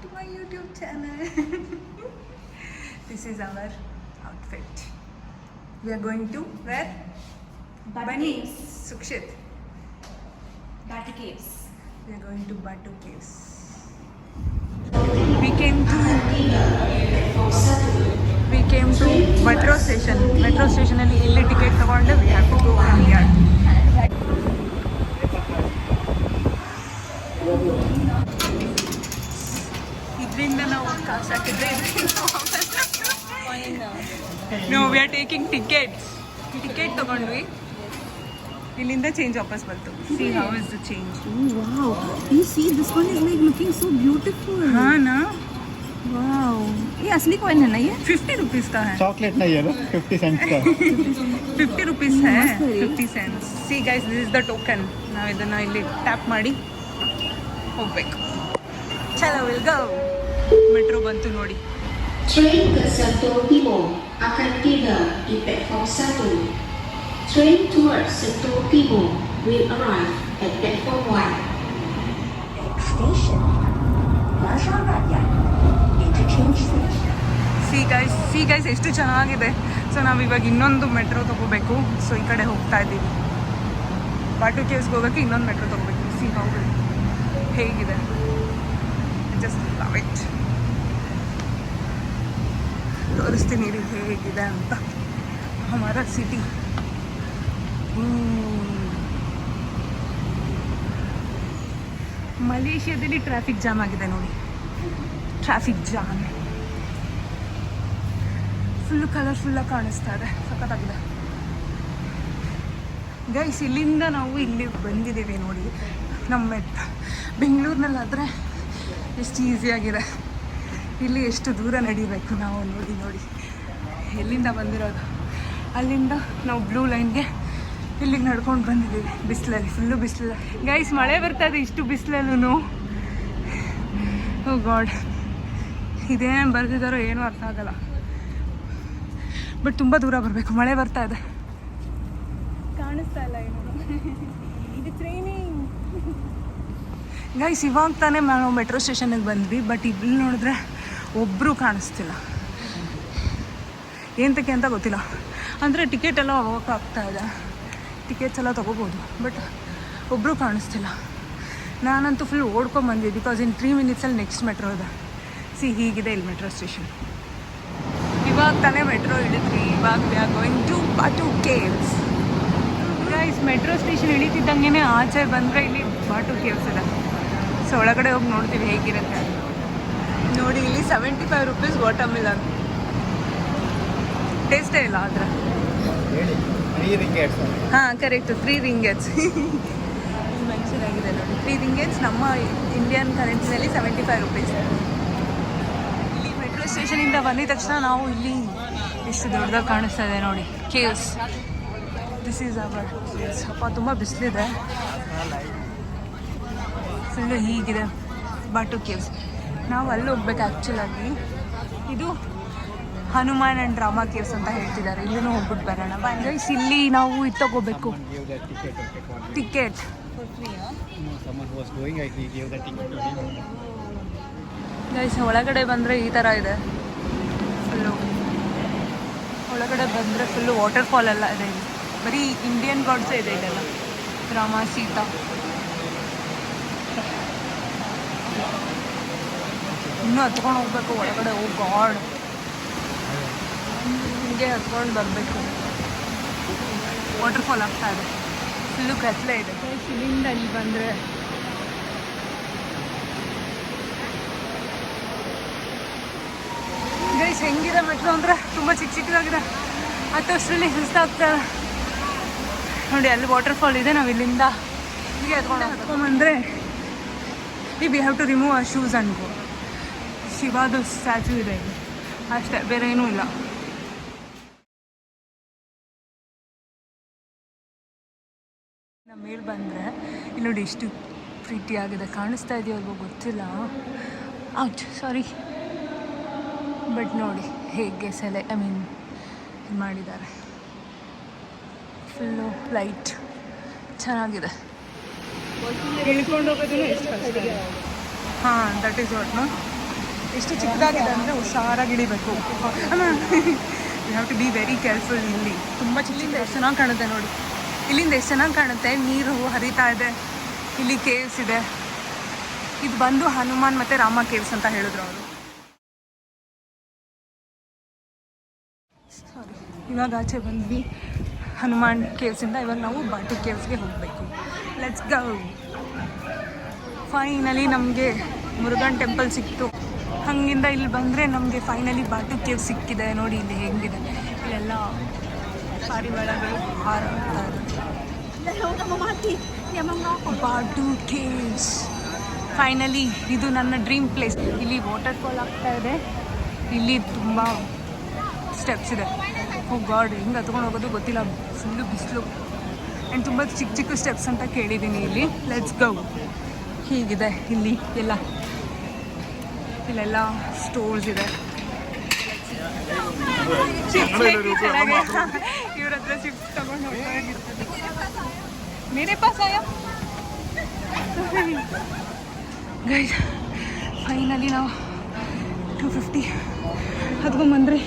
to my YouTube channel. This is our outfit. We are going to where? Bunny Sukshit. Batu Caves. We are going to Batu Caves. We came to metro station. Metro station ಅಲ್ಲಿ ಇಲ್ಲಿ ticket ತಗೊಂಡು we have to go from here. ಇದರಿಂದ ನಾವು ಕಾಸು ಹಾಕಿದ್ರೆ No, we are taking tickets. Ticket ತಗೊಂಡ್ವಿ, ಇಲ್ಲಿಂದ change ವಾಪಸ್ ಬಂತು. See how is the change. Oh wow! You see, this one is like looking so beautiful. हाँ ना, Wow! ये असली कॉइन है ना ये? 50 रुपीज़ का है. चॉकलेट नहीं है ना, 50 सेंट्स का. 50 रुपीಸ್ है, 50 cents. See guys, this is the token. ನಾವು ಇದನ್ನು ಇಲ್ಲಿ ಟ್ಯಾಪ್ ಮಾಡಿ ಹೋಗ್ಬೇಕು. ಚಲೋ ವಿಲ್ ಗೋ. ಮೆಟ್ರೋ ಬಂತು ನೋಡಿ. Train ke Sentul Timur akan tiba di platform 1. Train towards Sentul Timur will arrive at platform 1. Station, Lasha-Raya, interchange station. C guys ಎಷ್ಟು ಚೆನ್ನಾಗಿದೆ. ಸೊ ನಾವು ಇವಾಗ ಇನ್ನೊಂದು ಮೆಟ್ರೋ ತೊಗೋಬೇಕು. ಸೊ ಈ ಕಡೆ ಹೋಗ್ತಾ ಇದ್ದೀವಿ. ಬಾಟು ಕೇವ್ಸ್ಗೆ ಹೋಗೋಕ್ಕೆ ಇನ್ನೊಂದು ಮೆಟ್ರೋ ತೊಗೋಬೇಕು. ಸಿ ಹೌ ಹೇಗಿದೆ, ಜಸ್ಟ್ ಲವ್ ಇಟ್. ತೋರಿಸ್ತೀನಿ ರೀ ಹೇಗಿದೆ ಅಂತ. ಹಮಾರ ಸಿಟಿ. ಮಲೇಷ್ಯಾದಲ್ಲಿ ಟ್ರಾಫಿಕ್ ಜಾಮ್ ಆಗಿದೆ ನೋಡಿ. ಟ್ರಾಫಿಕ್ ಜಾಮ್ ಫುಲ್ಲು ಕಲರ್ಫುಲ್ಲಾಗಿ ಕಾಣಿಸ್ತಾ ಇದೆ. ಸಖತ್ತಾಗಿದೆ ಗೈಸ್. ಇಲ್ಲಿಂದ ನಾವು ಇಲ್ಲಿ ಬಂದಿದ್ದೀವಿ ನೋಡಿ. ನಮ್ಮ ಬೆಂಗಳೂರಿನಲ್ಲಾದರೆ ಎಷ್ಟು ಈಸಿಯಾಗಿದೆ, ಇಲ್ಲಿ ಎಷ್ಟು ದೂರ ನಡಿಬೇಕು ನಾವು. ನೋಡಿ ಎಲ್ಲಿಂದ ಬಂದಿರೋದು. ಅಲ್ಲಿಂದ ನಾವು ಬ್ಲೂ ಲೈನ್ಗೆ ಇಲ್ಲಿಗೆ ನಡ್ಕೊಂಡು ಬಂದಿದ್ದೀವಿ. ಬಿಸಿಲಲ್ಲಿ, ಫುಲ್ಲು ಬಿಸಿಲು ಗೈಸ್. ಮಳೆ ಬರ್ತಾ ಇದೆ ಇಷ್ಟು ಬಿಸಿಲಲ್ಲೂ. ಓ ಗಾಡ್, ಇದೇನು ಬರ್ತಿದ್ದಾರೋ ಏನೂ ಅರ್ಥ ಆಗಲ್ಲ. ಬಟ್ ತುಂಬ ದೂರ ಬರಬೇಕು, ಮಳೆ ಬರ್ತಾ ಇದೆ. ಕಾಣಿಸ್ತಾ ಇಲ್ಲ ಏನು. ಇದು ಟ್ರೈನಿಂಗ್ ಗೈಸ್. ಇವಾಗ ತಾನೇ ನಾವು ಮೆಟ್ರೋ ಸ್ಟೇಷನಿಗೆ ಬಂದ್ವಿ. ಬಟ್ ಇಲ್ಲಿ ನೋಡಿದ್ರೆ ಒಬ್ಬರು ಕಾಣಿಸ್ತಿಲ್ಲ. ಏನಕ್ಕೆ ಅಂತ ಗೊತ್ತಿಲ್ಲ. ಅಂದರೆ ಟಿಕೆಟ್ ಎಲ್ಲ ಹೋಗೋಕ್ಕಾಗ್ತಾ ಇದೆ, ಟಿಕೆಟ್ಸ್ ಎಲ್ಲ ತೊಗೋಬೋದು. ಬಟ್ ಒಬ್ಬರು ಕಾಣಿಸ್ತಿಲ್ಲ. ನಾನಂತೂ ಫುಲ್ ಓಡ್ಕೊಂಬಂದ್ವಿ. ಬಿಕಾಸ್ ಇನ್ 3 minutesಲ್ಲಿ ನೆಕ್ಸ್ಟ್ ಮೆಟ್ರೋ ಇದೆ. ಸಿ ಹೀಗಿದೆ ಇಲ್ಲಿ ಮೆಟ್ರೋ ಸ್ಟೇಷನ್. ಇವಾಗ ತಾನೇ ಮೆಟ್ರೋ ಇಳಿದ್ವಿ. ಇವಾಗ we are going to Batu Caves. Guys, metro station ಇಳಿತಿದ್ದಂಗೆ ಆಚೆ ಬಂದರೆ ಇಲ್ಲಿ ಬಾಟು ಕೇವ್ಸ್ ಇದೆ. ಸೊ ಒಳಗಡೆ ಹೋಗಿ ನೋಡ್ತೀವಿ ಹೇಗಿರುತ್ತೆ ನೋಡಿ. ಇಲ್ಲಿ 75 rupees ವಾಟರ್ ಮಿಲನ್. ಟೇಸ್ಟೇ ಇಲ್ಲ ಆದರೆ. ಹಾಂ ಕರೆಕ್ಟು, 3 ರಿಂಗೆಟ್ಸ್. ಮೆನ್ಷನ್ ಆಗಿದೆ ನೋಡಿ, 3 ರಿಂಗೆಟ್ಸ್. ನಮ್ಮ ಇಂಡಿಯನ್ ಕರೆನ್ಸಿನಲ್ಲಿ 75 rupees. ಇಲ್ಲಿ ಮೆಟ್ರೋ ಸ್ಟೇಷನಿಂದ ಬಂದಿದ ತಕ್ಷಣ ನಾವು ಇಲ್ಲಿ ಎಷ್ಟು ದೊಡ್ಡದಾಗಿ ಕಾಣಿಸ್ತಾ ಇದೆ ನೋಡಿ, caves. This is our caves. ಅಪ್ಪ ತುಂಬ ಬಿಸಿಲಿದೆ. ಫುಲ್ಲು ಹೀಗಿದೆ ಬಾಟು ಕೇವ್ಸ್. ನಾವು ಅಲ್ಲಿ ಹೋಗ್ಬೇಕು ಆ್ಯಕ್ಚುಲಾಗಿ. ಇದು ಹನುಮಾನ್ ಆ್ಯಂಡ್ ರಾಮ ಕೇವ್ಸ್ ಅಂತ ಹೇಳ್ತಿದ್ದಾರೆ. ಇಲ್ಲೂ ಹೋಗ್ಬಿಟ್ಟು ಬರೋಣ ಗೈಸ್. ಇಲ್ಲಿ ನಾವು ಇದು ತಗೋಬೇಕು ಟಿಕೆಟ್. ಗೈಸ್, ಒಳಗಡೆ ಬಂದರೆ ಈ ಥರ ಇದೆ ಫುಲ್ಲು. ಒಳಗಡೆ ಬಂದರೆ ಫುಲ್ಲು ವಾಟರ್ಫಾಲ್ ಎಲ್ಲ ಇದೆ. ಇಲ್ಲಿ ಬರೀ ಇಂಡಿಯನ್ ಗಾಡ್ಸೇ ಇದೆ ಇದೆಲ್ಲ. ರಾಮ, ಸೀತಾ. ಇನ್ನೂ ಹತ್ಕೊಂಡು ಹೋಗ್ಬೇಕು ಒಳಗಡೆ. ಓ ಗಾಡ್, ಹಿಂಗೆ ಹತ್ಕೊಂಡು ಬರಬೇಕು. ವಾಟರ್ಫಾಲ್ ಆಗ್ತಾ ಇದೆ, ಫುಲ್ಲು ಕತ್ಲೆ ಇದೆ. ಇಲ್ಲಿಂದ ಅಲ್ಲಿ ಬಂದರೆ ಗೈಸ್ ಹೆಂಗಿದೆ ಮೆಟ್ರೋ ಅಂದರೆ ತುಂಬ ಚಿಕ್ಕದಾಗಿದೆ. ಹತ್ತಷ್ಟರಲ್ಲಿ ಸುಸ್ತಾಗ್ತದೆ ನೋಡಿ. ಅಲ್ಲಿ ವಾಟರ್ಫಾಲ್ ಇದೆ. ನಾವು ಇಲ್ಲಿಂದ ಹೀಗೆ ಹತ್ಕೊಂಡ್ಬಂದರೆ V have to remove hour shoes and go. ಶಿವಾದು statue ಇದೆ ಇಲ್ಲಿ ಅಷ್ಟೇ, ಬೇರೆ ಏನೂ ಇಲ್ಲ. ನಮ್ಮ ಮೇಲೆ ಬಂದರೆ ಇಲ್ಲಿ ನೋಡಿ ಎಷ್ಟು ಪ್ರೀತಿಯಾಗಿದೆ. ಕಾಣಿಸ್ತಾ ಇದೆಯೋ ಅಲ್ವೋ ಗೊತ್ತಿಲ್ಲ. Out sorry. ಬಟ್ ನೋಡಿ ಹೇಗೆ ಮಾಡಿದ್ದಾರೆ. ಫುಲ್ಲು ಲೈಟ್ ಚೆನ್ನಾಗಿದೆ. ಇಳ್ಕೊಂಡು ಹೋಗೋದು ಎಷ್ಟು ಕಷ್ಟ. ಹಾಂ, ದಟ್ ಈಸ್ ವಾಟ್. ಎಷ್ಟು ಚಿಕ್ಕದಾಗಿದೆ ಅಂದರೆ ಹುಷಾರಾಗಿ ಇಳಿಬೇಕು. You have to be very careful. ಇಲ್ಲಿ ತುಂಬ ಚಿಲ್ಲಿಂದ ಎಷ್ಟು ಚೆನ್ನಾಗಿ ಕಾಣುತ್ತೆ ನೋಡಿ. ಇಲ್ಲಿಂದ ಎಷ್ಟು ಚೆನ್ನಾಗಿ ಕಾಣುತ್ತೆ, ನೀರು ಹರಿತಾ ಇದೆ, ಇಲ್ಲಿ ಕೇವ್ಸ್ ಇದೆ. ಇದು ಬಂದು ಹನುಮಾನ್ ಮತ್ತು ರಾಮ ಕೇವ್ಸ್ ಅಂತ ಹೇಳಿದ್ರು ಅವರು. ಸಾರಿ, ಇವಾಗ ಆಚೆ ಬಂದ್ವಿ ಹನುಮಾನ್ ಕೇವ್ಸಿಂದ. ಇವಾಗ ನಾವು ಬಾಟು ಕೇವ್ಸ್ಗೆ ಹೋಗಬೇಕು. Let's go. ಫೈನಲಿ ನಮಗೆ ಮುರುಗನ್ ಟೆಂಪಲ್ ಸಿಕ್ತು. ಹಂಗಿಂದ ಇಲ್ಲಿ ಬಂದರೆ ನಮಗೆ ಫೈನಲಿ ಬಾಟು ಕೇವ್ ಸಿಕ್ಕಿದೆ. ನೋಡಿ ಇಲ್ಲಿ ಹೆಂಗಿದೆ, ಇಲ್ಲೆಲ್ಲ ಪಾರಿವಾಳಗಳು ಹಾರಾಡ್ತಾ ಇದೆ. ಬಾಟು ಕೇವ್ಸ್ ಫೈನಲಿ ಇದು ನನ್ನ ಡ್ರೀಮ್ ಪ್ಲೇಸ್. ಇಲ್ಲಿ ವಾಟರ್ ಫಾಲ್ ಆಗ್ತಾ ಇದೆ, ಇಲ್ಲಿ ತುಂಬ ಸ್ಟೆಪ್ಸ್ ಇದೆ. ಓ ಗಾಡ್, ಹೆಂಗೆ ಹತ್ಕೊಂಡು ಹೋಗೋದು ಗೊತ್ತಿಲ್ಲ, ಫುಲ್ಲು ಬಿಸಿಲು. ಆ್ಯಂಡ್ ತುಂಬ ಚಿಕ್ಕ ಚಿಕ್ಕ ಸ್ಟೆಪ್ಸ್ ಅಂತ ಕೇಳಿದ್ದೀನಿ ಇಲ್ಲಿ. Let's go. ಹೀಗಿದೆ ಇಲ್ಲಿ ಎಲ್ಲ, ಇಲ್ಲೆಲ್ಲ ಸ್ಟೋರ್ಸ್ ಇದೆ. ಇವ್ರ ಹತ್ರ ಚಿಪ್ಸ್ ತಗೊಂಡು ಹೋಗಿರ್ತದೆ. ಮೇರೆ ಪಾಸ್ ಆಯ ಗೈಸ್, ಫೈನಲಿ ನಾವು 250 ಹತ್ಕೊಂಡ್ಬಂದ್ರಿ.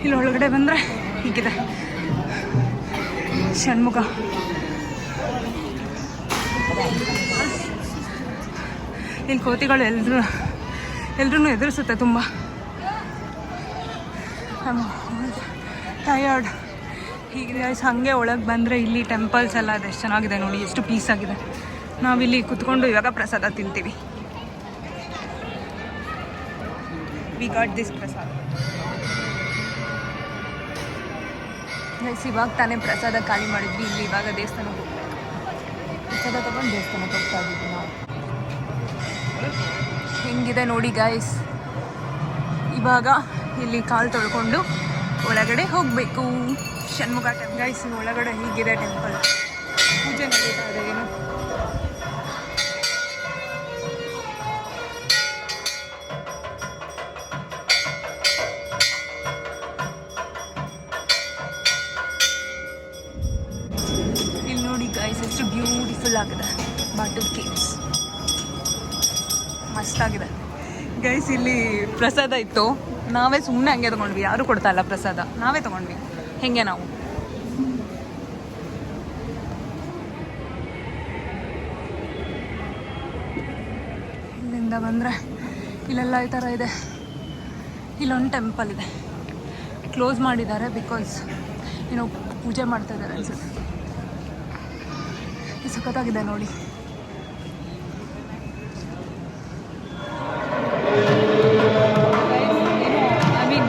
ಇಲ್ಲಿ ಒಳಗಡೆ ಬಂದರೆ ಹೀಗಿದೆ ಷಣ್ಮುಖ. ಇಲ್ಲಿ ಕೋತಿಗಳು ಎಲ್ರೂ ಎದುರಿಸುತ್ತೆ ತುಂಬ. ಟಯರ್ಡ್ ಹೀಗಿದೆ. ಹಾಗೆ ಒಳಗೆ ಬಂದರೆ ಇಲ್ಲಿ ಟೆಂಪಲ್ಸ್ ಎಲ್ಲ ಇದೆ, ಎಷ್ಟು ಚೆನ್ನಾಗಿದೆ ನೋಡಿ, ಎಷ್ಟು ಪೀಸ್ ಆಗಿದೆ. ನಾವಿಲ್ಲಿ ಕುತ್ಕೊಂಡು ಇವಾಗ ಪ್ರಸಾದ ತಿಂತೀವಿ. ವಿ ಗಾಟ್ ದಿಸ್ ಪ್ರಸಾದ. ಇವಾಗ ತಾನೇ ಪ್ರಸಾದ ಖಾಲಿ ಮಾಡಿದ್ವಿ. ಇಲ್ಲಿ ಇವಾಗ ದೇವಸ್ಥಾನಕ್ಕೆ ಹೋಗ್ಬೇಕು. ಪ್ರಸಾದ ತಗೊಂಡು ದೇವಸ್ಥಾನಕ್ಕೆ ಹೋಗ್ತಾ ಇದ್ದೀವಿ ನಾವು. ಹೆಂಗಿದೆ ನೋಡಿ ಗೈಸ್. ಇವಾಗ ಇಲ್ಲಿ ಕಾಲು ತೊಳ್ಕೊಂಡು ಒಳಗಡೆ ಹೋಗಬೇಕು. Shanmukha temple guys. ಒಳಗಡೆ ಹೀಗಿದೆ ಟೆಂಪಲ್. ಪೂಜೆ ನಡೀತಾ ಇದೆ ಏನು. ಇಲ್ಲಿ ನೋಡಿ ಗೈಸ್, ಎಷ್ಟು ಬ್ಯೂಟಿಫುಲ್ ಆಗಿದೆ ಬಾಟು ಕೇವ್ಸ್. ಮಸ್ತಾಗಿದೆ ಗೈಸ್. ಇಲ್ಲಿ ಪ್ರಸಾದ ಇತ್ತು, ನಾವೇ ಸುಮ್ಮನೆ ಹಂಗೆ ತೊಗೊಂಡ್ವಿ. ಯಾರೂ ಕೊಡ್ತಾ ಇಲ್ಲ ಪ್ರಸಾದ, ನಾವೇ ತೊಗೊಂಡ್ವಿ ಹೆಂಗೆ ನಾವು. ಇಲ್ಲಿಂದ ಬಂದರೆ ಇಲ್ಲೆಲ್ಲ ಈ ಥರ ಇದೆ. ಇಲ್ಲೊಂದು ಟೆಂಪಲ್ ಇದೆ, ಕ್ಲೋಸ್ ಮಾಡಿದ್ದಾರೆ ಬಿಕಾಸ್ ಏನೋ ಪೂಜೆ ಮಾಡ್ತಾ ಇದ್ದಾರೆ ಅನ್ಸುತ್ತೆ. ಇದು ಸಖತ್ತಾಗಿದೆ ನೋಡಿ.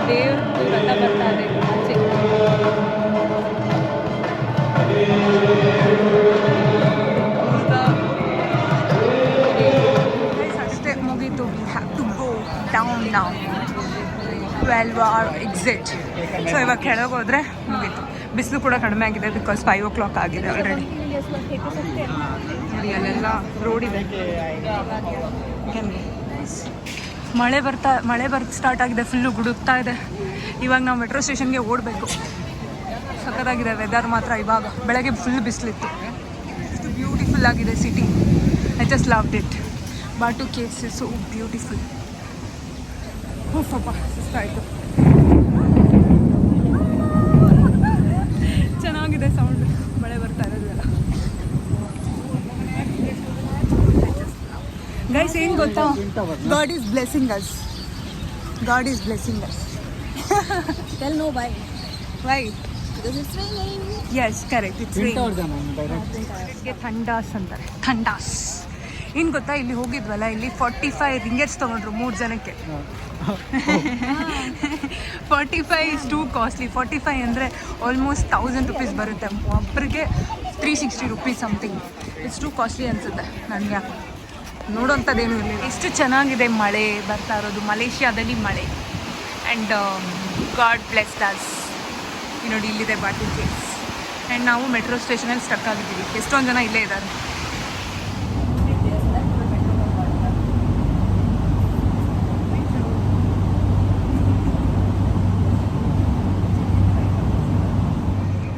ದೇವ್ರದ್ದು ರಥ ಬರ್ತಾ ಇದೆ ಆಚೆ. ಅಷ್ಟೇ ಮುಗೀತು. We have to go down now. 12 hour exit. So ಇವಾಗ ಕೆಳಗೆ ಹೋದರೆ ಮುಗೀತು. ಬಿಸಿಲು ಕೂಡ ಕಡಿಮೆ ಆಗಿದೆ ಬಿಕಾಸ್ 5 o'clock ಆಗಿದೆ ಆಲ್ರೆಡಿ. ನೋಡಿ ಅಲ್ಲೆಲ್ಲ ರೋಡ್ ಇದೆ. ಮಳೆ ಸ್ಟಾರ್ಟ್ ಆಗಿದೆ, ಫುಲ್ಲು ಗುಡುಕ್ತಾ ಇದೆ. ಇವಾಗ ನಾವು ಮೆಟ್ರೋ ಸ್ಟೇಷನ್ಗೆ ಓಡಬೇಕು. ಸಖತ್ತಾಗಿದೆ ವೆದರ್ ಮಾತ್ರ. ಇವಾಗ ಬೆಳಗ್ಗೆ ಫುಲ್ ಬಿಸಿಲಿತ್ತು. ಎಷ್ಟು ಬ್ಯೂಟಿಫುಲ್ ಆಗಿದೆ city. I just loved it. Batu Caves is so beautiful. ಸ್ವಲ್ಪ ಸುಸ್ತಾಯಿತು. ಚೆನ್ನಾಗಿದೆ ಸೌಂಡ್, ಮಳೆ ಬರ್ತಾ ಇರೋದೆಲ್ಲ. ಗೈಸ್ ಏನು ಗೊತ್ತಾ, God is blessing us. God is blessing us. Tell no why. Why? Because it's raining. Yes, correct. It's raining. ಇದಕ್ಕೆ ಥಂಡಾಸ್ ಅಂತಾರೆ. ಥಂಡಾಸ್ ಏನು ಗೊತ್ತಾ, ಇಲ್ಲಿ ಹೋಗಿದ್ವಲ್ಲ, ಇಲ್ಲಿ 45 ರಿಂಗೇಟ್ಸ್ ತೊಗೊಂಡ್ರು 3 ಜನಕ್ಕೆ. 45 is too costly. 45 ಅಂದರೆ ಆಲ್ಮೋಸ್ಟ್ 1000 rupees ಬರುತ್ತೆ ಒಬ್ಬರಿಗೆ. 360 rupees something. It's two costly ಅನಿಸುತ್ತೆ ನನಗೆ. ನೋಡೋಂಥದ್ದೇನೂ ಇಲ್ಲ. ಎಷ್ಟು ಚೆನ್ನಾಗಿದೆ ಮಳೆ ಬರ್ತಾ ಇರೋದು. ಮಲೇಷ್ಯಾದಲ್ಲಿ ಮಳೆ. And god bless us. ನೋಡಿ ಇಲ್ಲಿದೆ ಬಾಟು ಕೇವ್ಸ್. ಆ್ಯಂಡ್ ನಾವು ಮೆಟ್ರೋ ಸ್ಟೇಷನಲ್ಲಿ ಸ್ಟಕ್ ಆಗಿದ್ದೀವಿ. ಎಷ್ಟೊಂದು ಜನ ಇಲ್ಲೇ ಇದ್ದಾರೆ.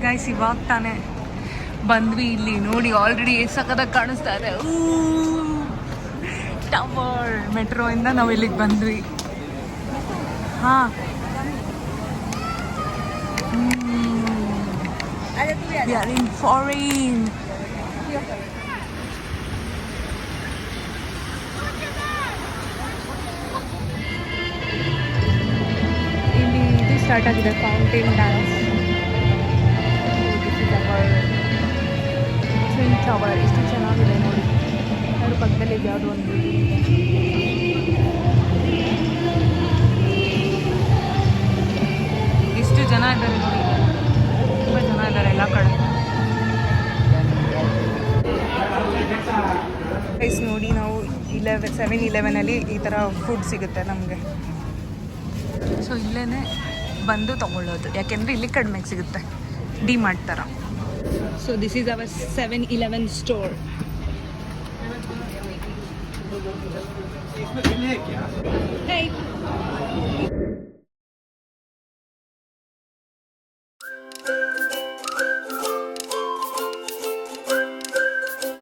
ಗೈಸ್ ಇವಾಗ ತಾನೇ ಬಂದ್ವಿ. ಇಲ್ಲಿ ನೋಡಿ ಆಲ್ರೆಡಿ ಸಖತ್ತಾಗಿ ಕಾಣಿಸ್ತಾ ಇದೆ ಟವರ್. ಮೆಟ್ರೋ ಇಂದ ನಾವು ಇಲ್ಲಿಗೆ ಬಂದ್ವಿ. ಹಾಂ we are in foreign. ಇಲ್ಲಿ ಇದು ಸ್ಟಾರ್ಟ್ ಆಗಿದೆ ಫೌಂಟೇನ್ ಡ್ಯಾನ್ಸ್. ಟ್ವಿನ್ ಟವರ್ ಎಷ್ಟು ಚೆನ್ನಾಗಿದೆ ನೋಡಿ. ಅದ್ರ ಪಕ್ಕದಲ್ಲಿ ಯಾವುದೋ ಒಂದು ಎಷ್ಟು ಜನ ಇದ್ದಾರೆ ನೋಡಿ, ತುಂಬ ಜನ ಇದ್ದಾರೆ ಎಲ್ಲ ಕಡೆ. ಪ್ರೈಸ್ ನೋಡಿ, ನಾವು 7-Eleven ಈ ಥರ ಫುಡ್ ಸಿಗುತ್ತೆ ನಮಗೆ. ಸೊ ಇಲ್ಲೇ ಬಂದು ತೊಗೊಳ್ಳೋದು, ಯಾಕೆಂದರೆ ಇಲ್ಲಿ ಕಡಿಮೆಗೆ ಸಿಗುತ್ತೆ ಡಿಮಾರ್ಟ್ ಥರ. So this is our 7-Eleven store. Hey.